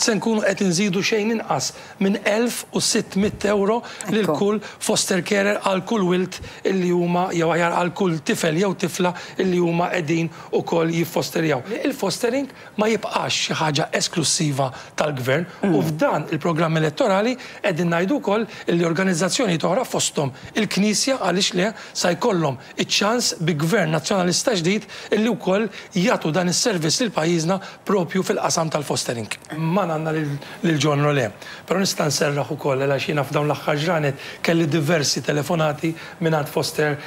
se nkunu qed inżidu xejn inqas minn 1600 euro lil kull foster carer għal kull wilt illi huma jew aħjar għal kull tifel jew tifla illi huma qegħdin ukoll jiffosterjaw. Il-fostering ma jibqax xi ħaġa esklusiva tal-gvern u f'dan il-programm elettorali qegħdin ngħidu wkoll li organizzazzjoni oħra fosthom il-Knisja għaliex le sa jkollhom iċ-ċans bi gvern nazzjonalista ġdid illi wkoll jagħtu dan is-servizz lil pajjiżna propju fil-qasam tal-fostering. Ma għandna lil John Role, però nista' nserraħ ukoll għax jiena f'dawn l-aħħar ġranet kelli diversi telefonati mingħand foster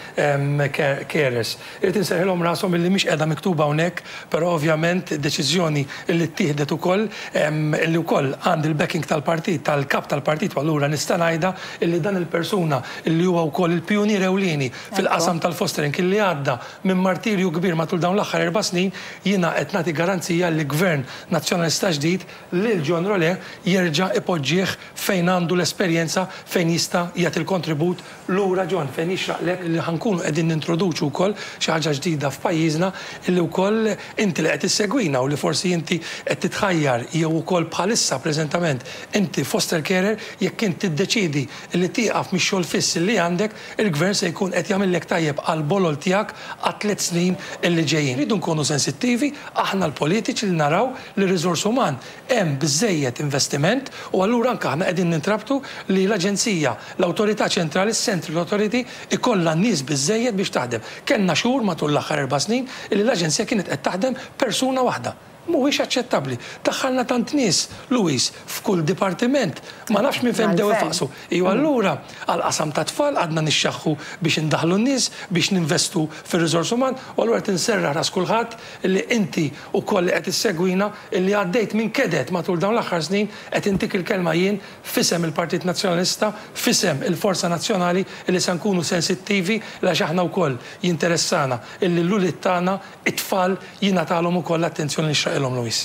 carers. Irid inserħilhom rashom illi mhix qiegħda miktuba hawnhekk, però ovvjament id-deċiżjoni illi ttieħdet ukoll illi wkoll għand il-backing tal-partit, tal-kap tal-partit, u allura nista' ngħidha illi dan il-persuna illi huwa wkoll il-pjunier ewlieni fil-qasam tal-fostering illi għadda minn martirju kbir matul dawn l-aħħar 4 snin, jiena qed nagħti garanzija li gvern nazzjonalista ġdid lil John Role jerġa' ipoġġih fejn għandu l-esperjenza fejn jista' jagħti il-kontribut lura John fejn jixraqlek li ħankunu qegħdin nintroduċu wkoll xi ħaġa ġdida f'pajjiżna illi wkoll inti li qed issegwina u li forsi inti qed titħajjar jew ukoll bħalissa preżentament inti foster carer jekk inti tiddeċidi li tieqaf mix-xogħol fiss li għandek, il-gvern se jkun qed jagħmellek tajjeb għall-bolol tiegħek għat 3 snin illi ġejjin. Rridu nkunu sensittivi aħna l-politiċi li naraw li riżors uman hemm biżejjed investiment u allura anke aħna qegħdin nintrabtu li l-Aġenzija, l-Awtorità Ċentrali, Central Authority ikollha nies biżejjed biex taħdem. Kellna xhur matul l-aħħar 4 snin illi l-Aġenzija kienet qed taħdem persuna waħda. Mhuwiex aċċettabbli. Daħħalna tant nies, Luis, f'kull dipartiment. Ma nafx minn fejn bdew ifaqsu. Iwa allura għall-qasam ta' tfal għadna nixxaħħu biex indaħlu n-nies, biex ninvestu fir-riżors uman, u allura qed inserraħ ras kulħadd illi inti wkoll qed issegwina illi għaddejt minn kedet matul dawn l-aħħar snin qed intik il-kelma jien fisem il-Partit Nazzjonalista, fisem il-Forza Nazzjonali illi se nkunu sensittivi għax aħna wkoll jinteressana illi l-uliet tagħna it-tfal jingħatalhom ukoll l-attenzjoni li xraqilhom Luis.